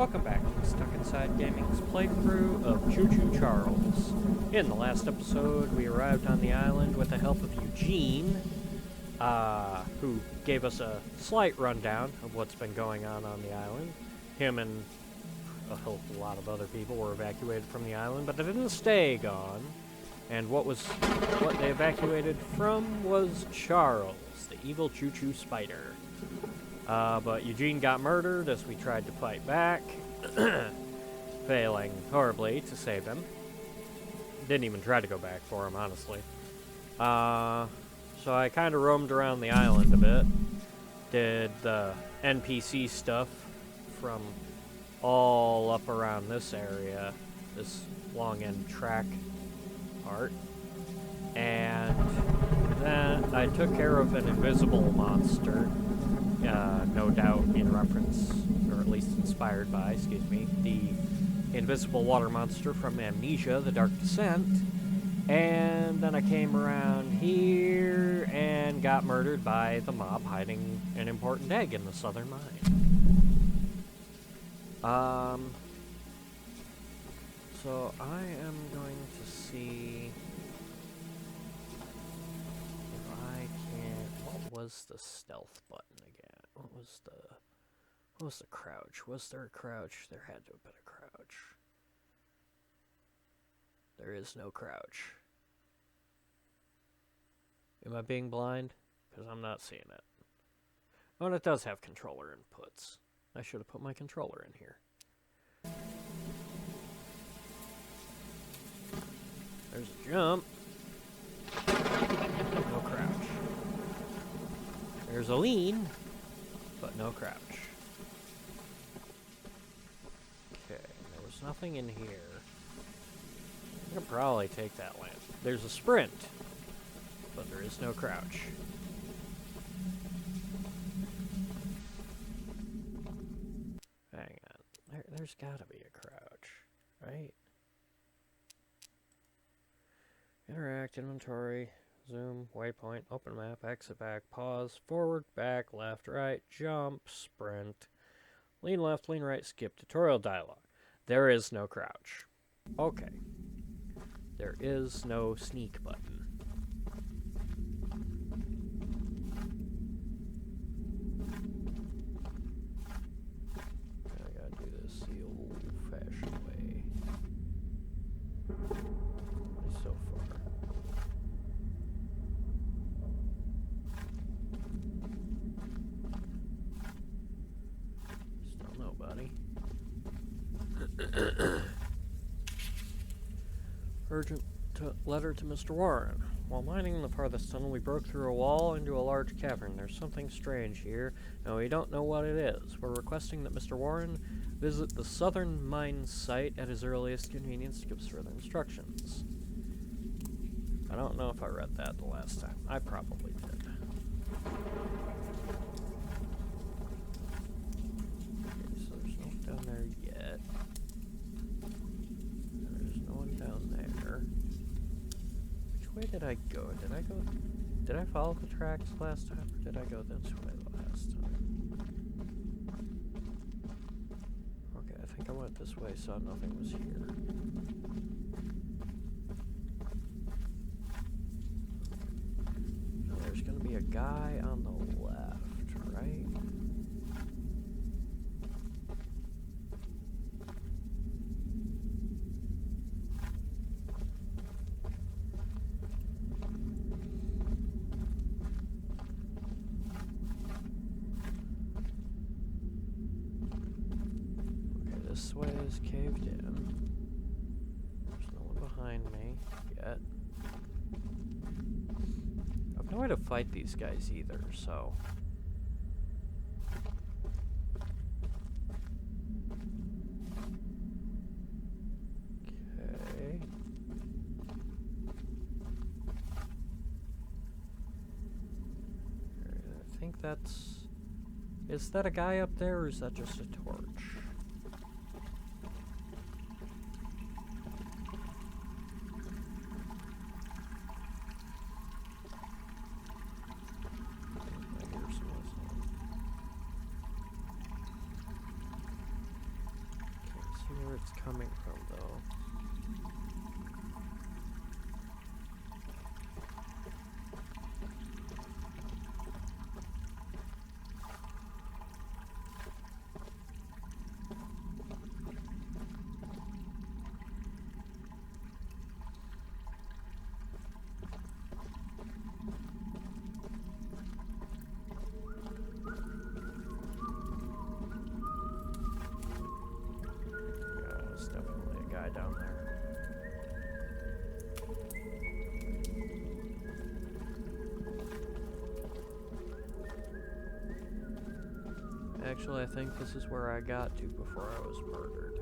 Welcome back to Stuck Inside Gaming's playthrough of Choo Choo Charles. In the last episode, we arrived on the island with the help of Eugene, who gave us a slight rundown of what's been going on the island. Him and a lot of other people were evacuated from the island, but they didn't stay gone. And what they evacuated from was Charles, the evil Choo Choo spider. But Eugene got murdered as we tried to fight back, failing horribly to save him. Didn't even try to go back for him, honestly. So I kind of roamed around the island a bit, did the NPC stuff from all up around this area, this long end track part, and then I took care of an invisible monster. No doubt in reference, or at least inspired by, the Invisible Water Monster from Amnesia, The Dark Descent. And then I came around here and got murdered by the mob hiding an important egg in the southern mine. So I am going to see if I can... What was the stealth button again? What was the crouch? Was there a crouch? There had to have been a crouch. There is no crouch. Am I being blind? Because I'm not seeing it. Oh, and it does have controller inputs. I should have put my controller in here. There's a jump. No crouch. There's a lean. But no crouch. Okay, there was nothing in here. I could probably take that lamp. There's a sprint, but there is no crouch. Hang on. There's gotta be a crouch, right? Interact, inventory. Zoom, waypoint, open map, exit back, pause, forward, back, left, right, jump, sprint, lean left, lean right, skip, tutorial dialogue. There is no crouch. Okay. There is no sneak button. I gotta do this the old-fashioned way. So far. Urgent letter to Mr. Warren. While mining in the farthest tunnel, we broke through a wall into a large cavern. There's something strange here, and we don't know what it is. We're requesting that Mr. Warren visit the southern mine site at his earliest convenience to give us further instructions. I don't know if I read that the last time. I probably did. Okay, so there's no one down there yet. There's no one down there. Which way did I go? Did I follow the tracks last time, or did I go this way the last time? Okay, I think I went this way, saw nothing was here. So there's gonna be a guy on the left, right? This way is caved in. There's no one behind me yet. I have no way to fight these guys either, so... Okay. I think that's... Is that a guy up there, or is that just a torch? coming from, though. Down there. Actually, I think this is where I got to before I was murdered.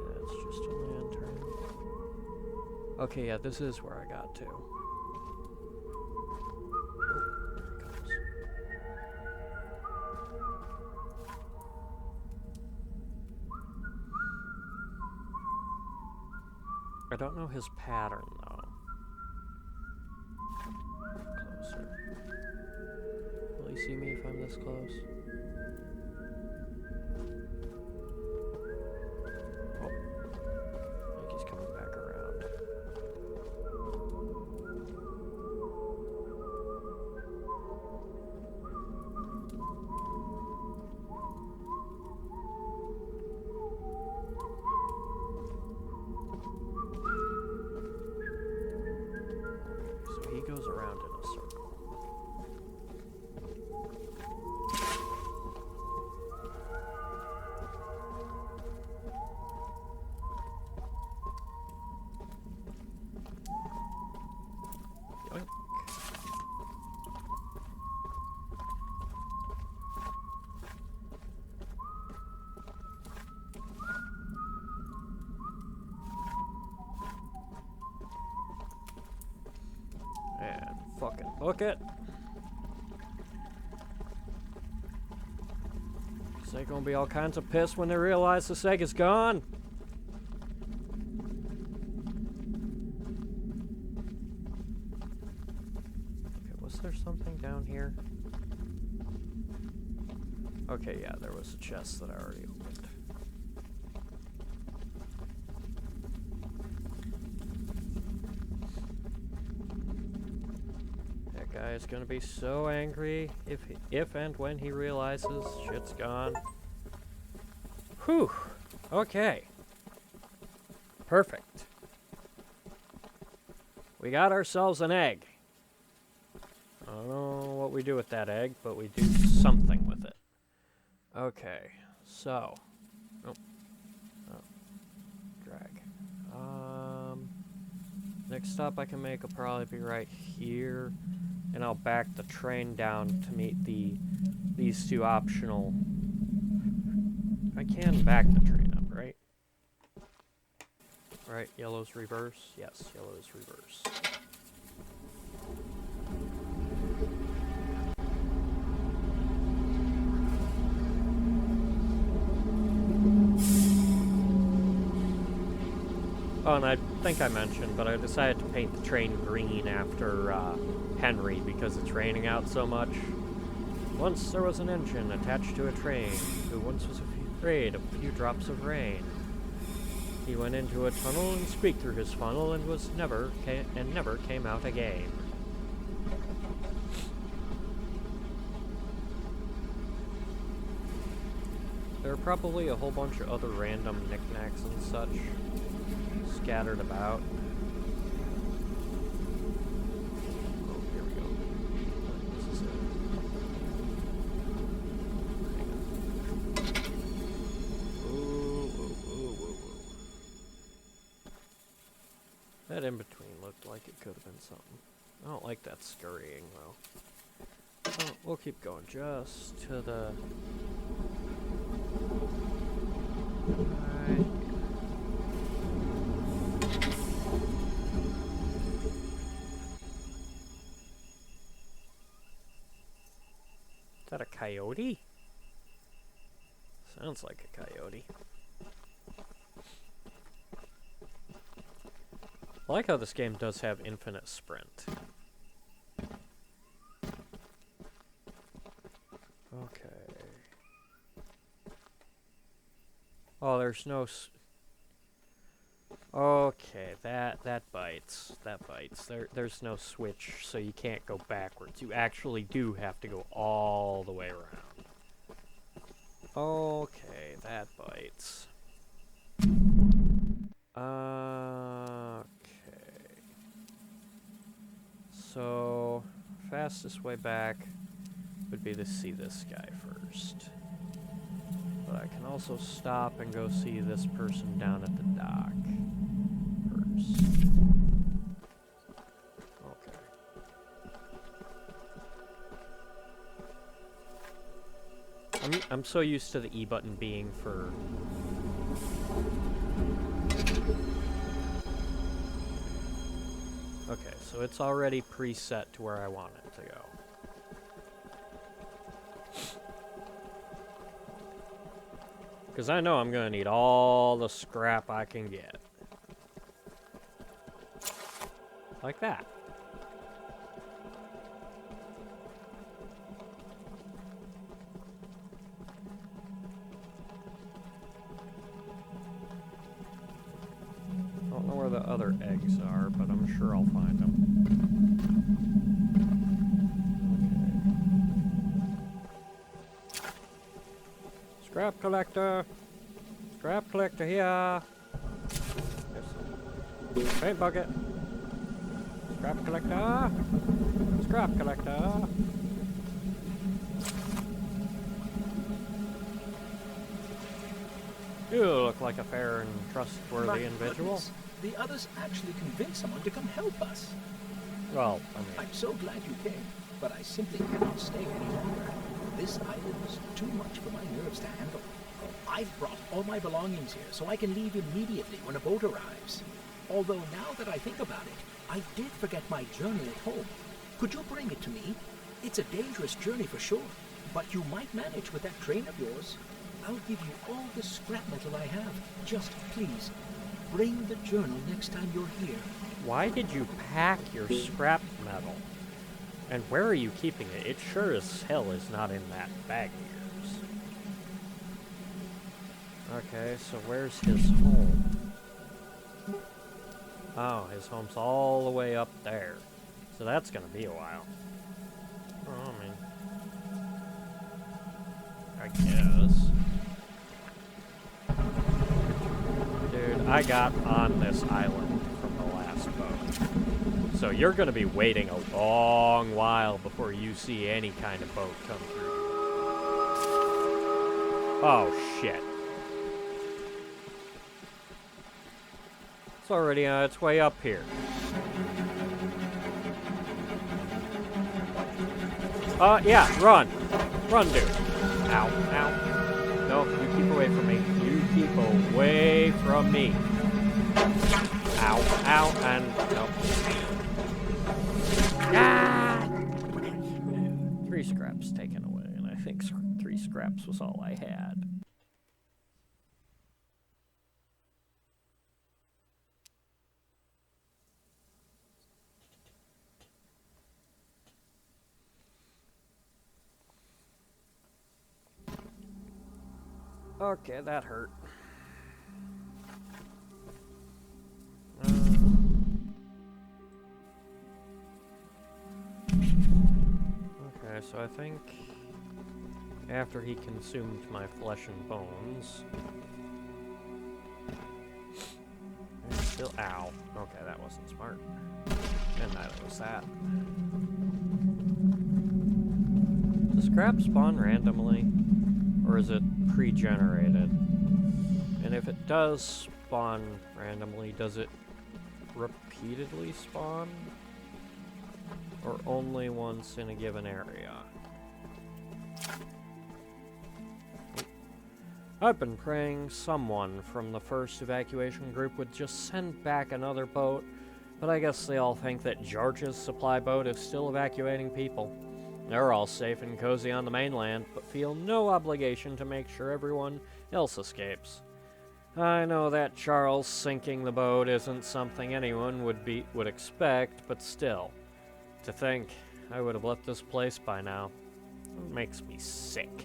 Okay, it's just a lantern. Okay, yeah, this is where I got to. I don't know his pattern, though. Closer. Will he see me if I'm this close? Oh. I think he's coming back around. He goes around in a circle. Yoink. And fucking book it. They're gonna be all kinds of pissed when they realize this egg is gone. Okay, was there something down here? Okay, yeah, there was a chest that I already opened. Guy is gonna be so angry if and when he realizes shit's gone. Whew. Okay. Perfect. We got ourselves an egg. I don't know what we do with that egg, but we do something with it. Okay. So. Oh. Drag. Next stop I can make will probably be right here. And I'll back the train down to meet these two optional. I can back the train up, right? Right, yellow's reverse. Yes, yellow is reverse. Oh, and I think I mentioned, but I decided to paint the train green after Henry because it's raining out so much. Once there was an engine attached to a train who once was afraid of a few drops of rain. He went into a tunnel and squeaked through his funnel and never came out again. There are probably a whole bunch of other random knickknacks and such scattered about. Oh, here we go. This is it. Hang on. Ooh. That in between looked like it could have been something. I don't like that scurrying though. Oh, we'll keep going just to the... Right. Is that a coyote? Sounds like a coyote. I like how this game does have infinite sprint. Okay. Oh, there's no... Okay, that bites. That bites. There's no switch, so you can't go backwards. You actually do have to go all the way around. Okay, that bites. Okay. So, fastest way back would be to see this guy first. But I can also stop and go see this person down at the dock first. Okay. I'm so used to the E button being for... Okay, so it's already preset to where I want it to go. Because I know I'm going to need all the scrap I can get. Like that. I don't know where the other eggs are, but I'm sure I'll find them. Okay. Scrap collector! Scrap collector here! There's some paint bucket! Scrap collector! Scrap collector! You look like a fair and trustworthy individual. Goodness. The others actually convinced someone to come help us. Well, I mean... I'm so glad you came, but I simply cannot stay any longer. This island is too much for my nerves to handle. I've brought all my belongings here, so I can leave immediately when a boat arrives. Although now that I think about it, I did forget my journal at home. Could you bring it to me? It's a dangerous journey for sure, but you might manage with that train of yours. I'll give you all the scrap metal I have. Just please, bring the journal next time you're here. Why did you pack your scrap metal? And where are you keeping it? It sure as hell is not in that bag of yours. Okay, so where's his home? Oh, his home's all the way up there. So that's gonna be a while. Oh, I mean... I guess. Dude, I got on this island from the last boat. So you're gonna be waiting a long while before you see any kind of boat come through. Oh, shit. It's already on its way up here. Yeah, run. Run, dude. Ow, ow. No, you keep away from me. You keep away from me. Ow, ow, and no. Ah! 3 scraps taken away, and I think 3 scraps was all I had. Okay, that hurt. Okay, so I think after he consumed my flesh and bones... There's still... Ow. Okay, that wasn't smart. And neither was that. Does scrap spawn randomly? Or is it pre-generated? And if it does spawn randomly, does it repeatedly spawn? Or only once in a given area? I've been praying someone from the first evacuation group would just send back another boat, but I guess they all think that George's supply boat is still evacuating people. They're all safe and cozy on the mainland, but feel no obligation to make sure everyone else escapes. I know that Charles sinking the boat isn't something anyone would expect, but still. To think I would have left this place by now. It makes me sick.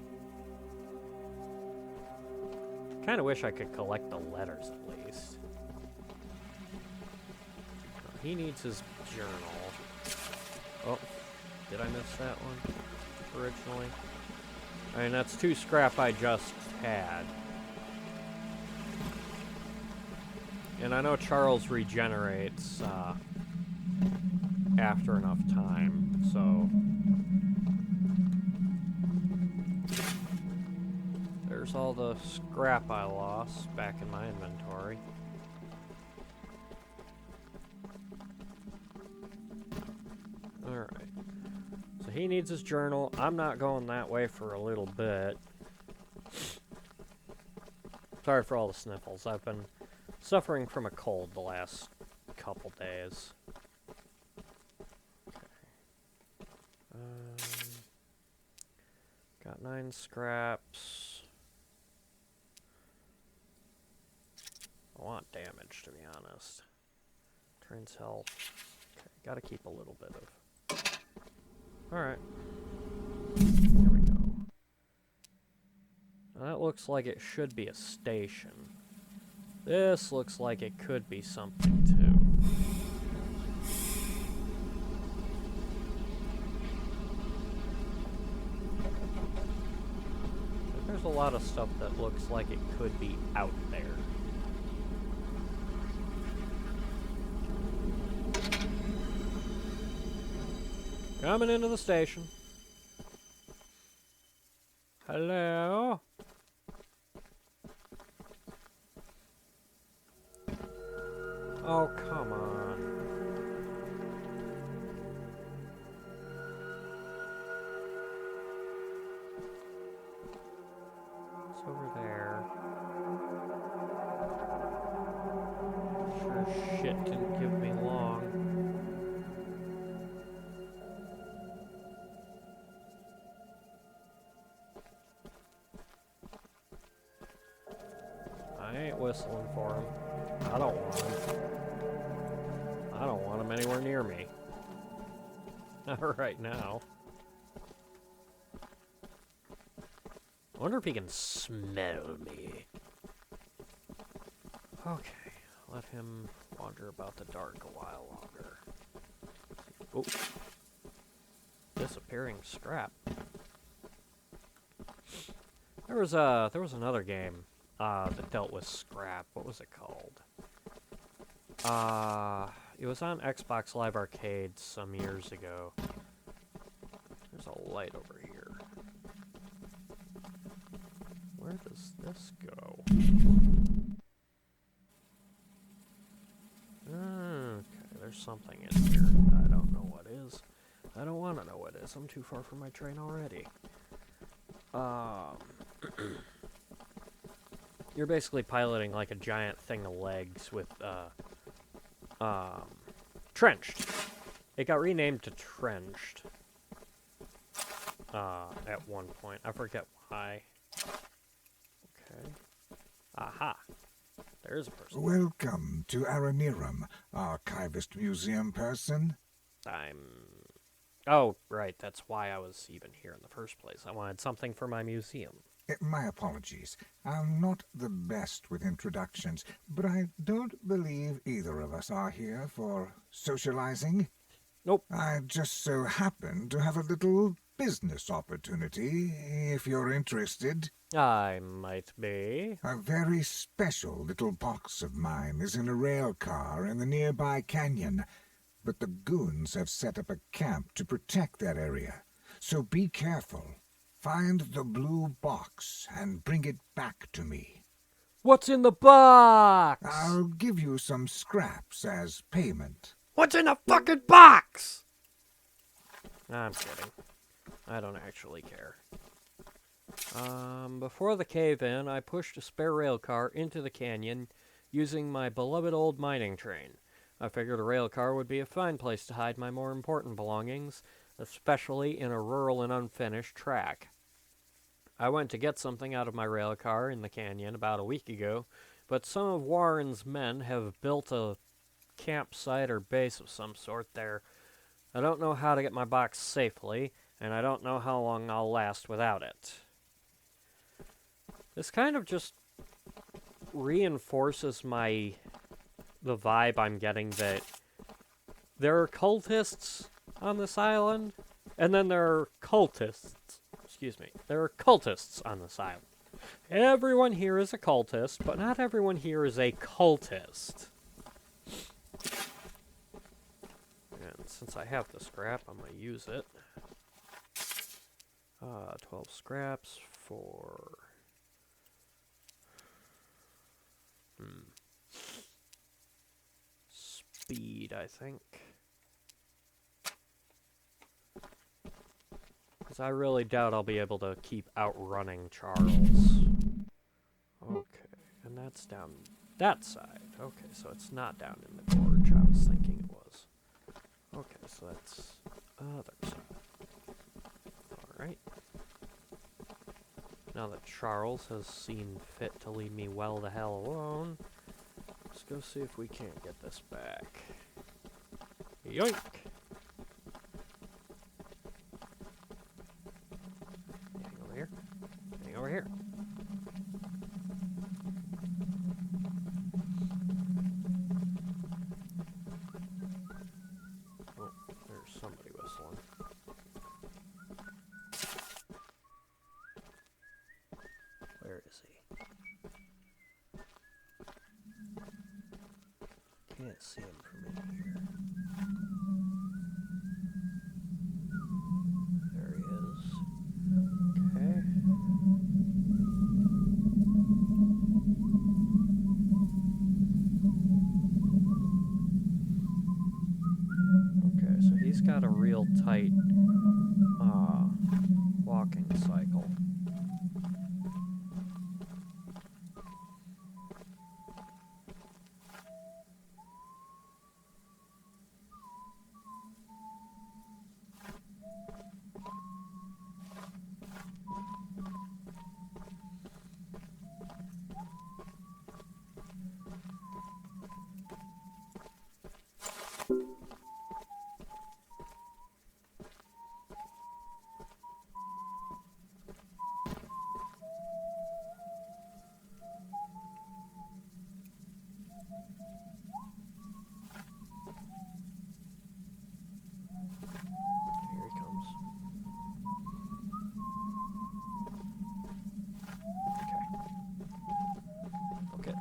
Kind of wish I could collect the letters at least. He needs his journal. Oh, did I miss that one originally? I mean, that's 2 scrap I just had. And I know Charles regenerates after enough time, so... There's all the scrap I lost back in my inventory. Alright. So he needs his journal. I'm not going that way for a little bit. Sorry for all the sniffles. I've been suffering from a cold the last couple days. Okay. Got 9 scraps. I want damage, to be honest. Trains health. Okay, gotta keep a little bit of... Alright. There we go. Now that looks like it should be a station. This looks like it could be something, too. There's a lot of stuff that looks like it could be out there. Coming into the station. Hello? Oh, come on. It's over there. Sure shit didn't give me long. I ain't whistling for him. I don't want him. I don't want him anywhere near me. Not right now. I wonder if he can smell me. Okay, let him wander about the dark a while longer. Oh. Disappearing scrap. There was another game that dealt with scrap. What was it called? It was on Xbox Live Arcade some years ago. There's a light over here. Where does this go? Okay, there's something in here. I don't know what is. I don't want to know what is. I'm too far from my train already. You're basically piloting like a giant thing of legs with, Trenched. It got renamed to Trenched. At one point. I forget why. Okay. Aha. There's a person. Welcome to Aranirum, Archivist Museum person. Oh, right. That's why I was even here in the first place. I wanted something for my museum. My apologies. I'm not the best with introductions, but I don't believe either of us are here for socializing. Nope. I just so happen to have a little business opportunity, if you're interested. I might be. A very special little box of mine is in a rail car in the nearby canyon, but the goons have set up a camp to protect that area, so be careful. Find the blue box and bring it back to me. What's in the box? I'll give you some scraps as payment. What's in the fucking box? I'm kidding. I don't actually care. Before the cave-in, I pushed a spare rail car into the canyon using my beloved old mining train. I figured a rail car would be a fine place to hide my more important belongings, especially in a rural and unfinished track. I went to get something out of my rail car in the canyon about a week ago, but some of Warren's men have built a campsite or base of some sort there. I don't know how to get my box safely, and I don't know how long I'll last without it. This kind of just reinforces the vibe I'm getting that there are cultists on this island, and then there are cultists. Excuse me. There are cultists on this island. Everyone here is a cultist, but not everyone here is a cultist. And since I have the scrap, I'm going to use it. 12 scraps for... speed, I think. Because I really doubt I'll be able to keep outrunning Charles. Okay, and that's down that side. Okay, so it's not down in the gorge I was thinking it was. Okay, so that's other side. Alright. Now that Charles has seen fit to leave me well the hell alone, let's go see if we can't get this back. Yoink! Hang over here. Hang over here. Oh, there's somebody whistling. Where is he? Can't see him from in here. There he is. Okay. Okay, so he's got a real tight walking cycle. Here he comes. Okay. Okay.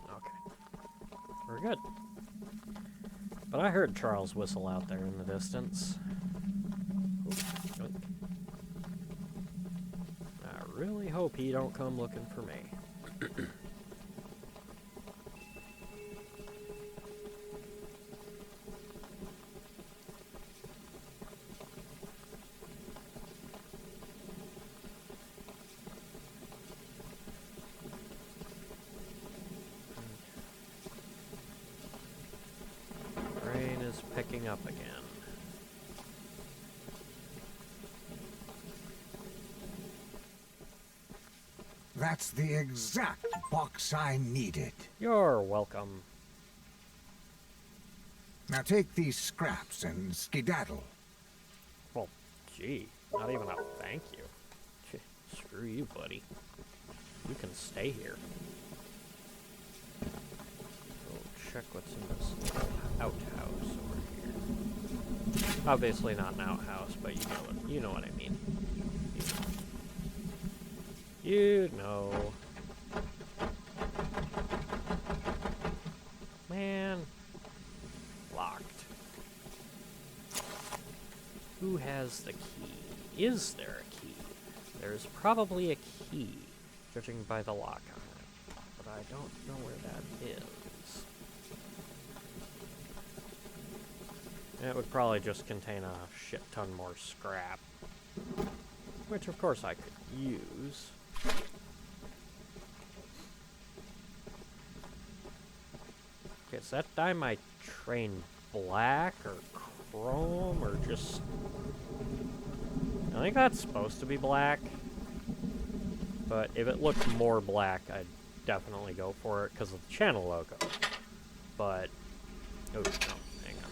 Okay. We're good. But I heard Charles whistle out there in the distance. Ooh, yoink. I really hope he don't come looking for me. Rain is picking up again. That's the exact box I needed. You're welcome. Now take these scraps and skedaddle. Well, gee, not even a thank you. Screw you, buddy. You can stay here. Go check what's in this little outhouse over here. Obviously not an outhouse, but you know what I mean. You know. Man. Locked. Who has the key? Is there a key? There's probably a key, judging by the lock on it. But I don't know where that is. It would probably just contain a shit ton more scrap. Which, of course, I could use. Okay, does that dye my train black or chrome or just... I think that's supposed to be black. But if it looked more black, I'd definitely go for it because of the channel logo. But... oh, no, hang on.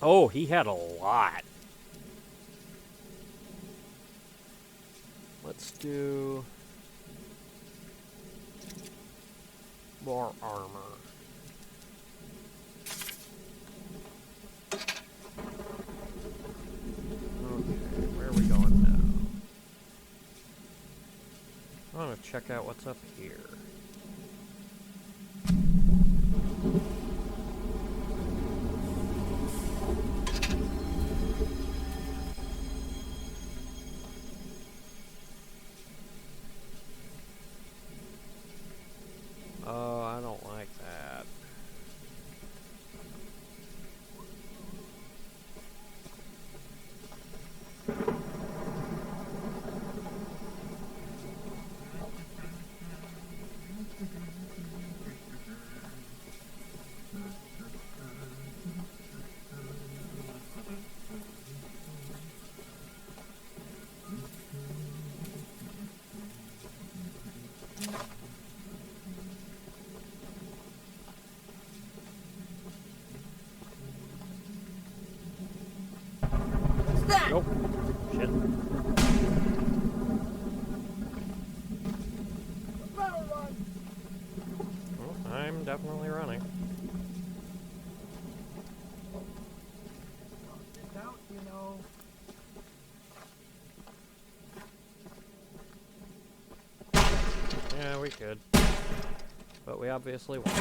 Oh, he had a lot. Let's do more armor. Okay, where are we going now? I want to check out what's up here. Oh, I don't like that. Nope. Shit. Well, I'm definitely running. Out, you know. Yeah, we could. But we obviously won't.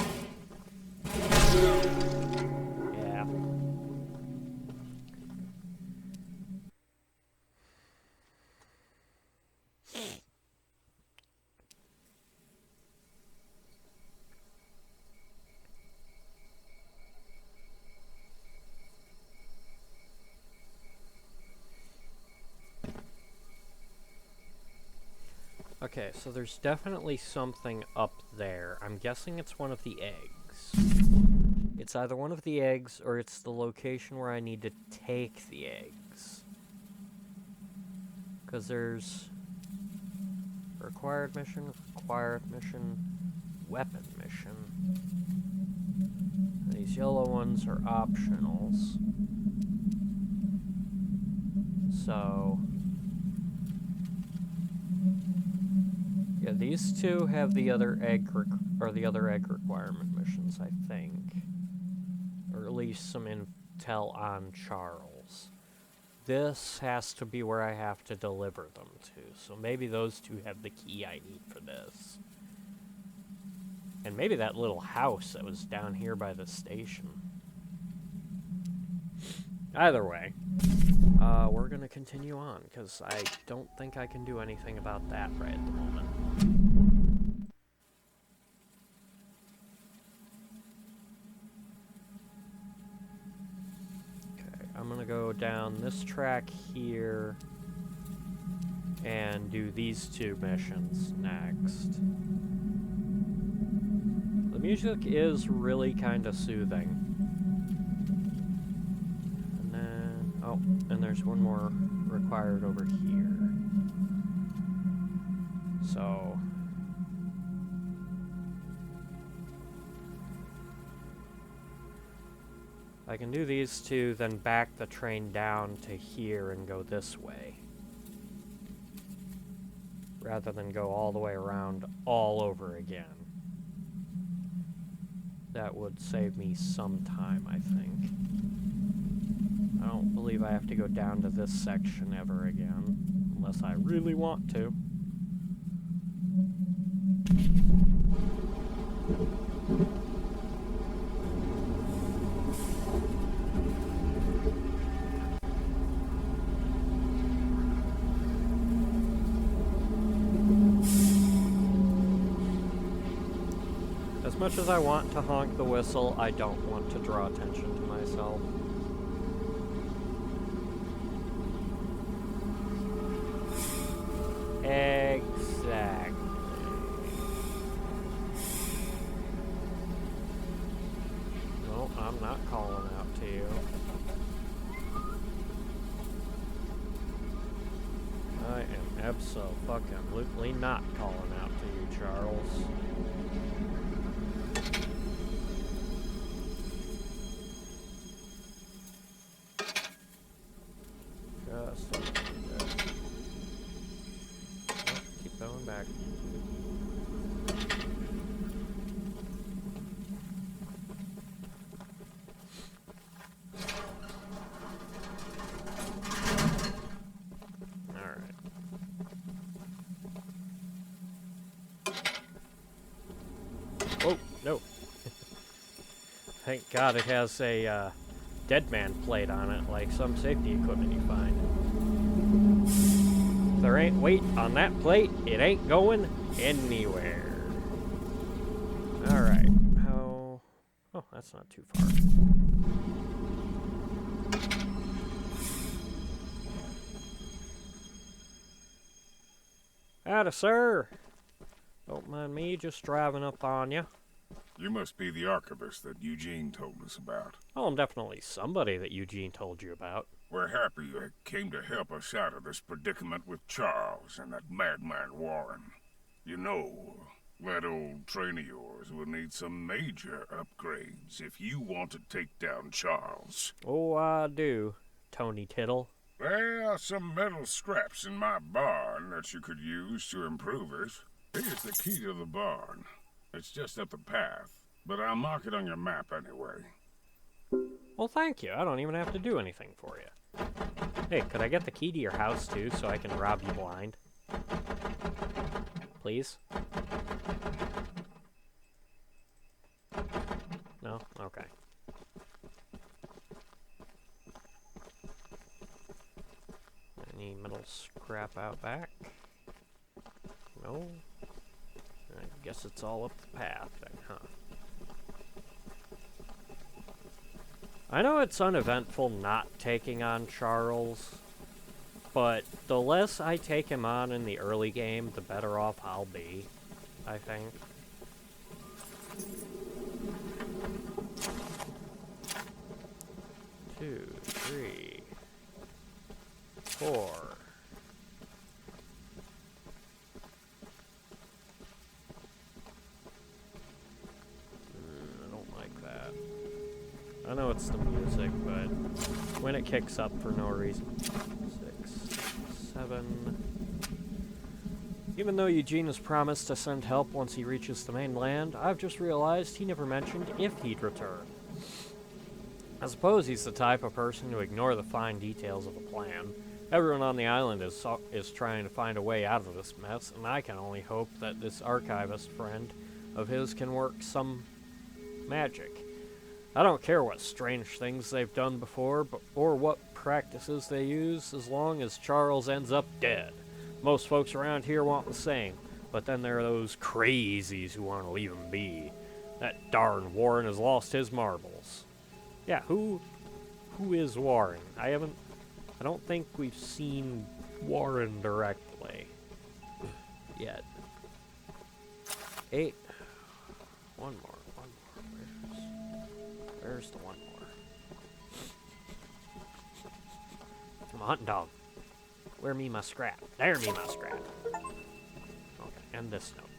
Yeah. Okay, so there's definitely something up there. I'm guessing it's one of the eggs. It's either one of the eggs or it's the location where I need to take the eggs. Because there's required mission, weapon mission. And these yellow ones are optionals. So yeah, these two have the other egg requirement missions, I think. Or at least some intel on Charles. This has to be where I have to deliver them to, so maybe those two have the key I need for this. And maybe that little house that was down here by the station. Either way, we're gonna continue on, because I don't think I can do anything about that right at the moment. I'm gonna go down this track here and do these two missions next. The music is really kind of soothing. And then, oh, and there's one more required over here. So I can do these two, then back the train down to here and go this way. Rather than go all the way around all over again. That would save me some time, I think. I don't believe I have to go down to this section ever again, unless I really want to. As much as I want to honk the whistle, I don't want to draw attention to myself. Exactly. No, I'm not calling out to you. I am abso-fucking-lutely not calling out to you, Charles. Oh, no. Thank God it has a dead man plate on it, like some safety equipment you find. If there ain't weight on that plate, it ain't going anywhere. Alright, how... Oh, that's not too far. Howdy, sir. Don't mind me just driving up on you. You must be the archivist that Eugene told us about. Oh, I'm definitely somebody that Eugene told you about. We're happy you came to help us out of this predicament with Charles and that madman Warren. You know, that old train of yours will need some major upgrades if you want to take down Charles. Oh, I do, Tony Tittle. There are some metal scraps in my barn that you could use to improve it. Here's the key to the barn. It's just up the path, but I'll mark it on your map anyway. Well, thank you. I don't even have to do anything for you. Hey, could I get the key to your house, too, so I can rob you blind? Please? No? Okay. Any metal scrap out back? No? I guess it's all up the path then, huh? I know it's uneventful not taking on Charles, but the less I take him on in the early game, the better off I'll be, I think. Two, three, four. I don't like that. I know it's the music, but when it kicks up for no reason. 6, 7. Even though Eugene has promised to send help once he reaches the mainland, I've just realized he never mentioned if he'd return. I suppose he's the type of person to ignore the fine details of a plan. Everyone on the island is trying to find a way out of this mess, and I can only hope that this archivist friend of his can work some magic. I don't care what strange things they've done before, or what practices they use, as long as Charles ends up dead. Most folks around here want the same, but then there are those crazies who want to leave him be. That darn Warren has lost his marbles. Yeah, who is Warren? I don't think we've seen Warren directly yet. 8. One more. Where's the one more? Come on, dog. Where me my scrap? There me my scrap. Okay, and this note.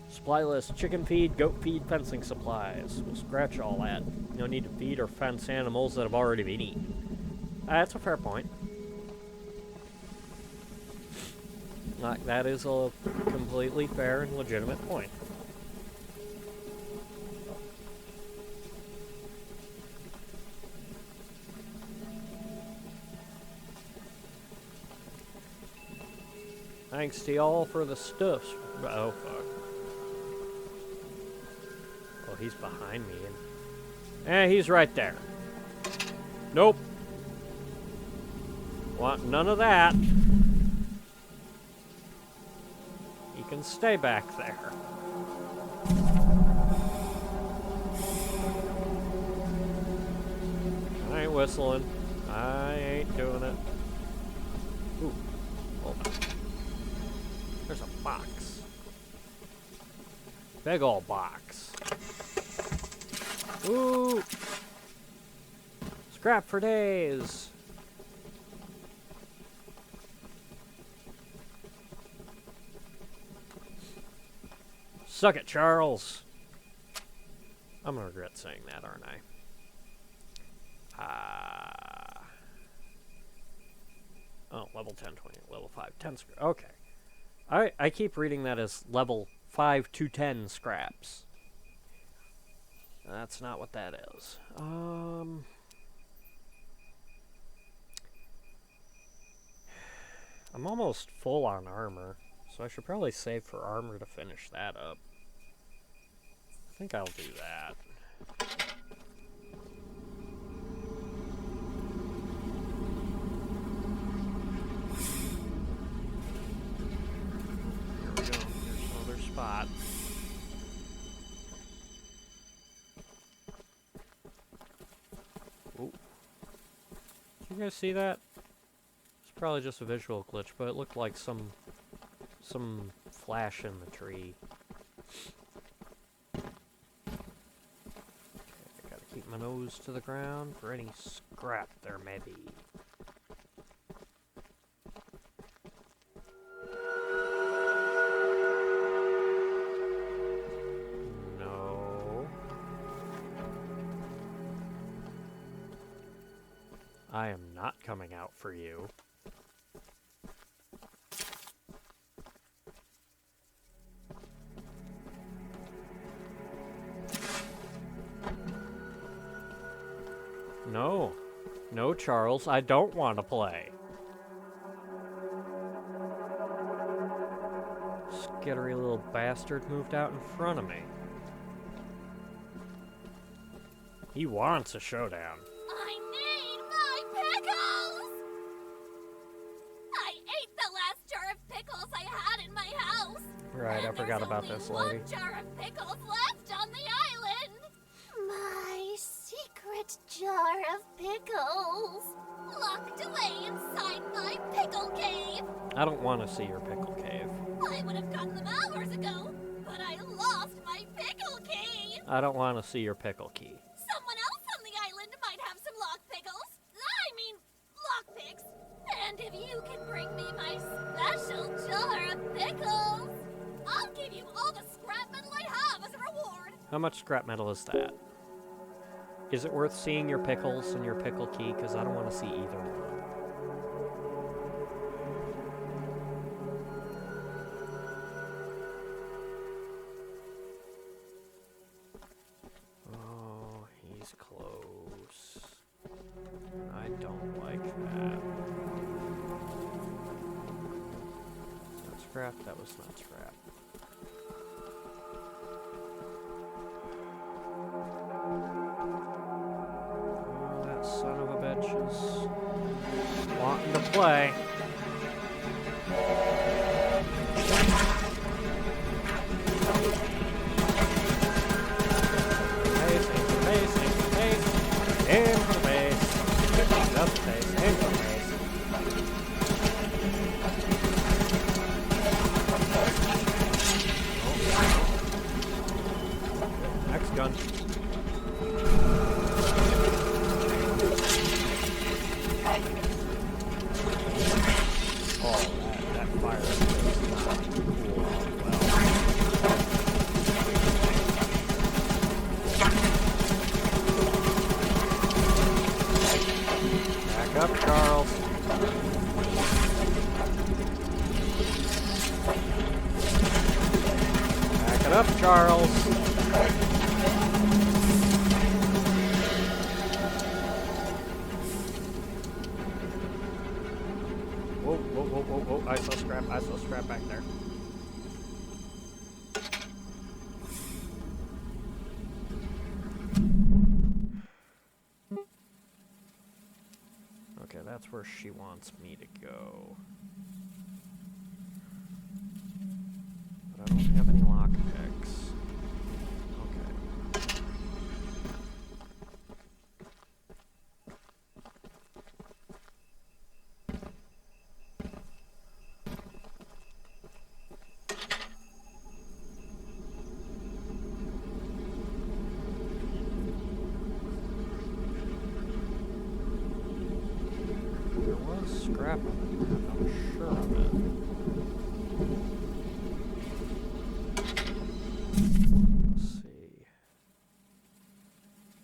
Supply list: chicken feed, goat feed, fencing supplies. We'll scratch all that. No need to feed or fence animals that have already been eaten. That's a fair point. That is a completely fair and legitimate point. Thanks to y'all for the stuff. Oh, fuck. Oh, he's behind me. He's right there. Nope. Want none of that. He can stay back there. I ain't whistling. I ain't doing it. Ooh. Hold on. There's a box. Big ol' box. Ooh! Scrap for days! Suck it, Charles! I'm gonna regret saying that, aren't I? Oh, level 10, 20, level 5, 10 scrap. Okay. I keep reading that as level 5 to 10 scraps. That's not what that is. I'm almost full on armor, so I should probably save for armor to finish that up. think I'll do that. Here we go. Here's another spot. Ooh. Did you guys see that? It's probably just a visual glitch, but it looked like some flash in the tree. Okay, I gotta keep my nose to the ground for any scrap there may be. No. I am not coming out for you. No. No, Charles, I don't want to play. Skittery little bastard moved out in front of me. He wants a showdown. I need my pickles! I ate the last jar of pickles I had in my house. Right, I forgot about this lady. One jar of pickles left on the island. My secret jar of pickles, locked away inside my pickle cave. I don't want to see your pickle cave. I would have gotten them hours ago, but I lost my pickle cave. I don't want to see your pickle key. Someone else on the island might have some lock pickles. I mean, lockpicks. And if you can bring me my special jar of pickles, I'll give you all the scrap metal I have as a reward. How much scrap metal is that? Is it worth seeing your pickles and your pickle key? Because I don't want to see either one. Oh, he's close. I don't like that. Not scrap, that was not scrap. Oh, that son of a bitch is wanting to play. Aim for the base. Just the base. Aim for the base. Oh. Next gun. Oh, that fire is not cool off well. Back up, Charles. Back it up, Charles. Whoa, whoa, whoa, whoa, whoa. I saw scrap back there. Okay, that's where she wants me to go. But I don't have any lockpicks. Okay. There was scrap on it, I'm sure of it. Let's see.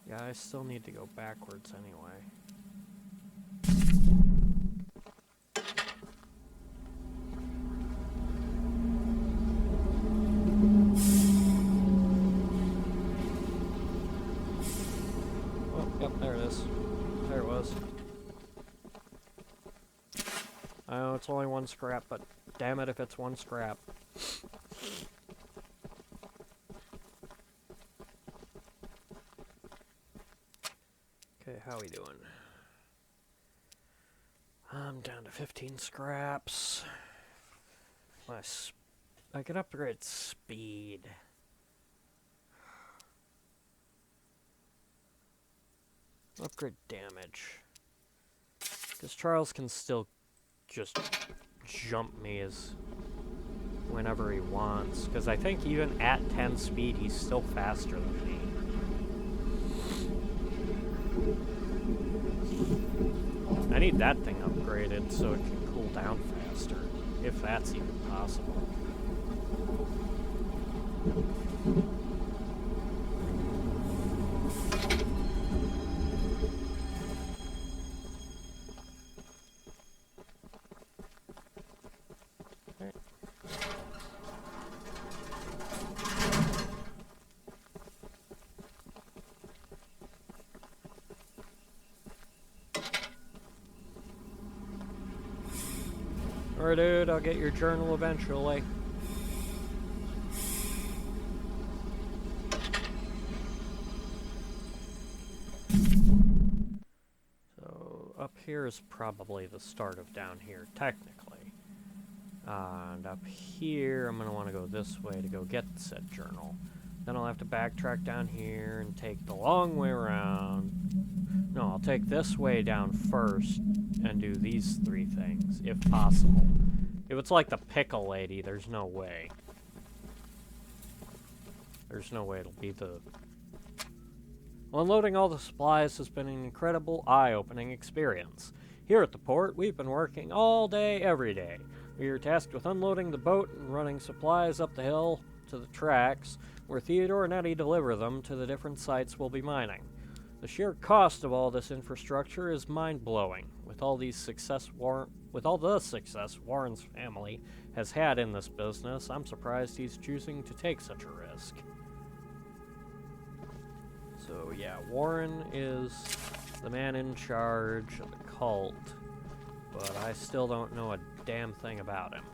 Yeah, I still need to go backwards anyway. Oh, yep, there it is. There it was. I know it's only one scrap, but damn it if it's one scrap. how we doing? I'm down to 15 scraps. I can upgrade speed. Upgrade damage. Because Charles can still just jump me whenever he wants. Because I think even at 10 speed, he's still faster than me. I need that thing upgraded so it can cool down faster, if that's even possible. Alright, dude, I'll get your journal eventually. So, up here is probably the start of down here, technically. And up here, I'm going to want to go this way to go get said journal. Then I'll have to backtrack down here and take the long way around. No, I'll take this way down first and do these 3 things, if possible. If it's like the pickle lady, there's no way. There's no way it'll be the... Well, unloading all the supplies has been an incredible, eye-opening experience. Here at the port, we've been working all day, every day. We are tasked with unloading the boat and running supplies up the hill to the tracks, where Theodore and Eddie deliver them to the different sites we'll be mining. The sheer cost of all this infrastructure is mind-blowing. With all the success Warren's family has had in this business, I'm surprised he's choosing to take such a risk. So yeah, Warren is the man in charge of the cult, but I still don't know a damn thing about him.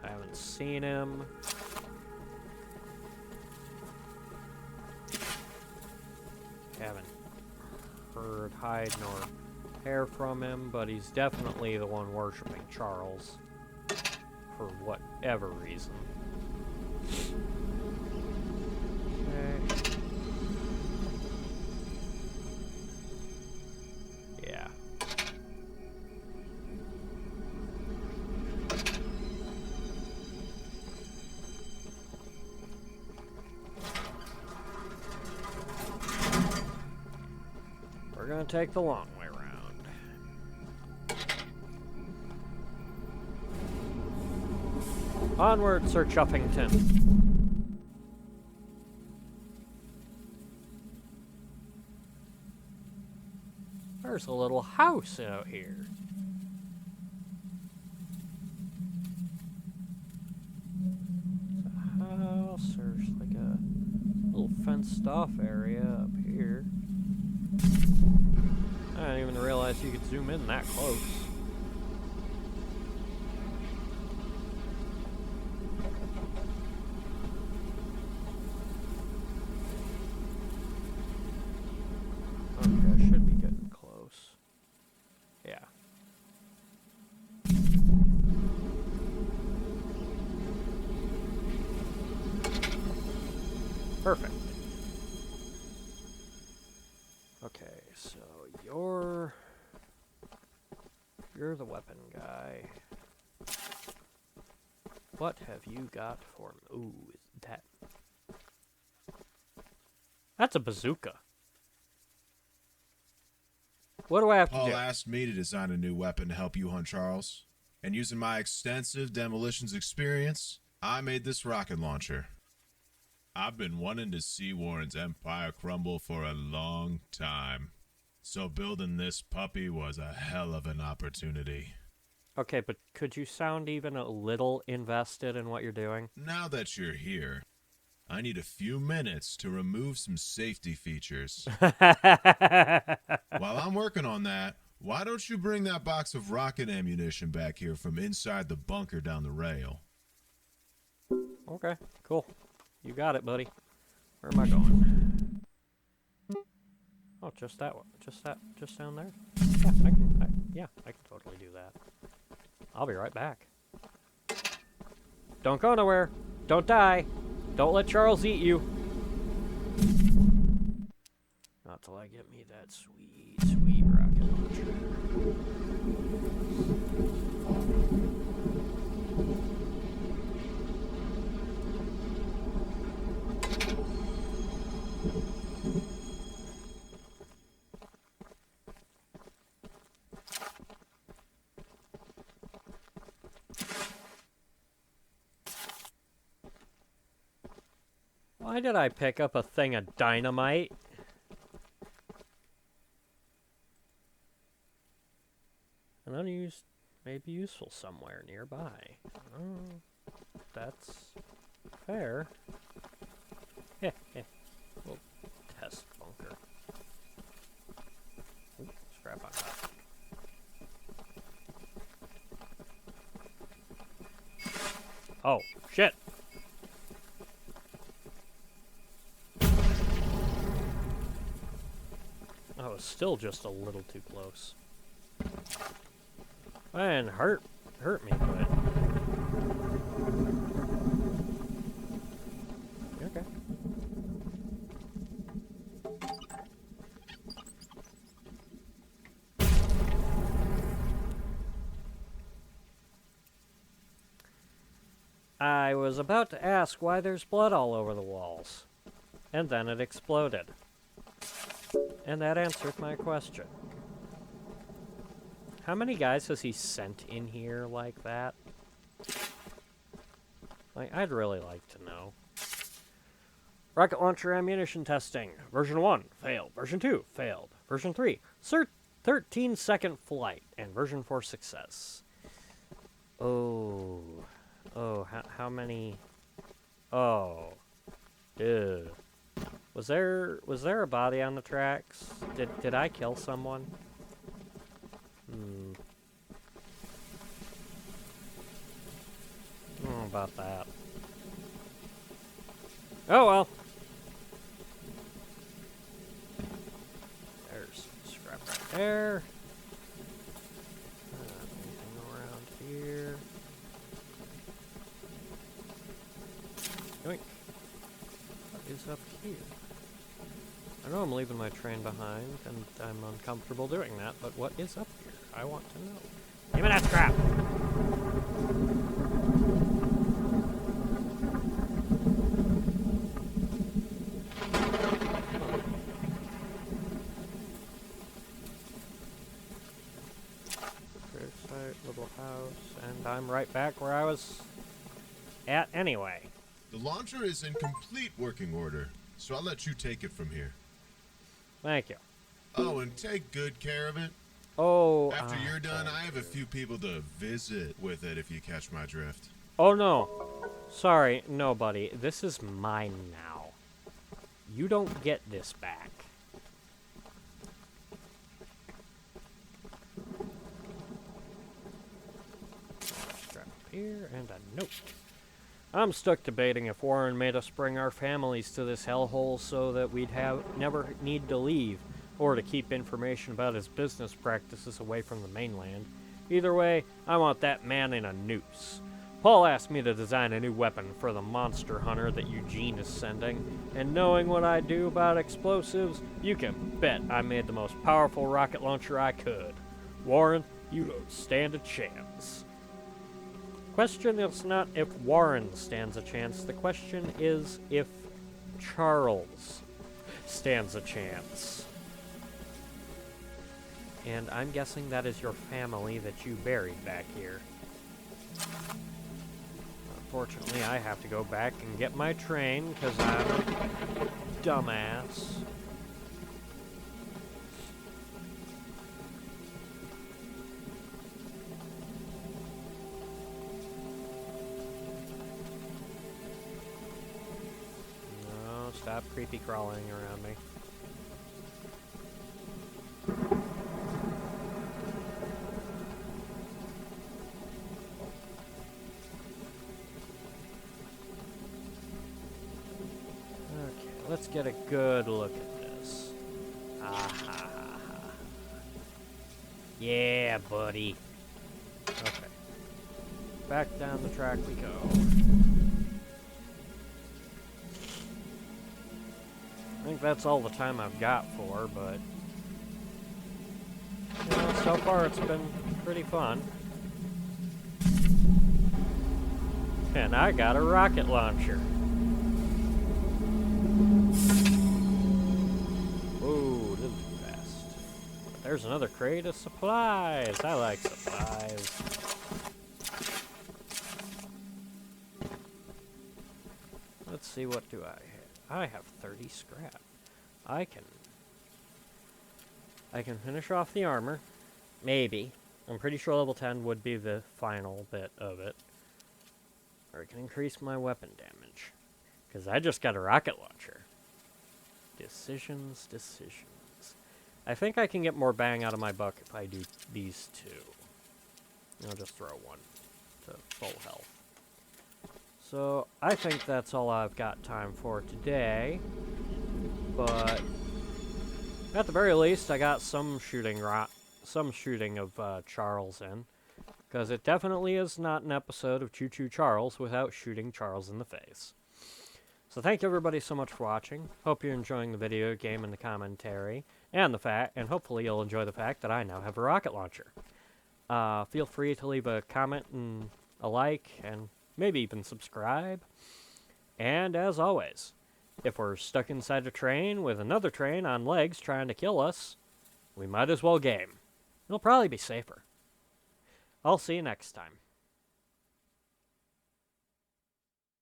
I haven't seen him. Haven't heard hide nor hair from him, but he's definitely the one worshipping Charles for whatever reason. Okay. Yeah. We're gonna take the long way around. Onward, Sir Chuffington. There's a little house out here. There's a house, there's like a little fenced off area up here. I didn't even realize you could zoom in that close. Okay, I should be getting close. Yeah. Perfect. Okay, so you're the weapon guy. What have you got for me? Ooh, is that... That's a bazooka. What do I have to do? Paul asked me to design a new weapon to help you hunt Charles. And using my extensive demolitions experience, I made this rocket launcher. I've been wanting to see Warren's empire crumble for a long time. So building this puppy was a hell of an opportunity. Okay, but could you sound even a little invested in what you're doing? Now that you're here, I need a few minutes to remove some safety features. While I'm working on that, why don't you bring that box of rocket ammunition back here from inside the bunker down the rail? Okay, cool. You got it, buddy. Where am I going? Oh, Oh, just that one. Just down there? Yeah, I can totally do that. I'll be right back. Don't go nowhere. Don't die. Don't let Charles eat you. Not till I get me that sweet, sweet rocket launcher. Why did I pick up a thing of dynamite? An unused may be useful somewhere nearby. Oh, that's fair. Heh heh. Little test bunker. Ooh, scrap on top. Oh, shit! I was still just a little too close. And hurt me, but okay. I was about to ask why there's blood all over the walls, and then it exploded. And that answered my question. How many guys has he sent in here like that? Like, I'd really like to know. Rocket launcher ammunition testing. Version 1, failed. Version 2, failed. Version 3, 13-second flight. And version 4, success. Oh. Oh, how many? Oh. Ew. Was there a body on the tracks? Did I kill someone? I don't know about that. Oh well. There's scrap right there. Anything around here? Yoink. What is up here? I know I'm leaving my train behind, and I'm uncomfortable doing that, but what is up here? I want to know. Give me that scrap! Site, little house, and I'm right back where I was at anyway. The launcher is in complete working order, so I'll let you take it from here. Thank you. Oh, and take good care of it. Oh. After you're done, I have a few people to visit with it, if you catch my drift. Oh no. Sorry, no, buddy. This is mine now. You don't get this back. Strap up here, and a note. I'm stuck debating if Warren made us bring our families to this hellhole so that we'd never need to leave, or to keep information about his business practices away from the mainland. Either way, I want that man in a noose. Paul asked me to design a new weapon for the monster hunter that Eugene is sending, and knowing what I do about explosives, you can bet I made the most powerful rocket launcher I could. Warren, you don't stand a chance. Question is not if Warren stands a chance. The question is if Charles stands a chance. And I'm guessing that is your family that you buried back here. Unfortunately, I have to go back and get my train because I'm a dumbass. No, stop creepy crawling around me. Let's get a good look at this. Yeah, buddy. Okay. Back down the track we go. I think that's all the time I've got for, but you know, so far it's been pretty fun. And I got a rocket launcher. Whoa, didn't too fast. But there's another crate of supplies. I like supplies. Let's see, what do I have? I have 30 scrap. I can finish off the armor. Maybe. I'm pretty sure level 10 would be the final bit of it. Or I can increase my weapon damage. Because I just got a rocket launcher. Decisions. I think I can get more bang out of my buck if I do these two. I'll just throw one to full health. So, I think that's all I've got time for today. But at the very least, I got some shooting of Charles in. Because it definitely is not an episode of Choo Choo Charles without shooting Charles in the face. So thank you everybody so much for watching. Hope you're enjoying the video game and the commentary. And hopefully you'll enjoy the fact that I now have a rocket launcher. Feel free to leave a comment and a like, and maybe even subscribe. And as always, if we're stuck inside a train with another train on legs trying to kill us, we might as well game. It'll probably be safer. I'll see you next time.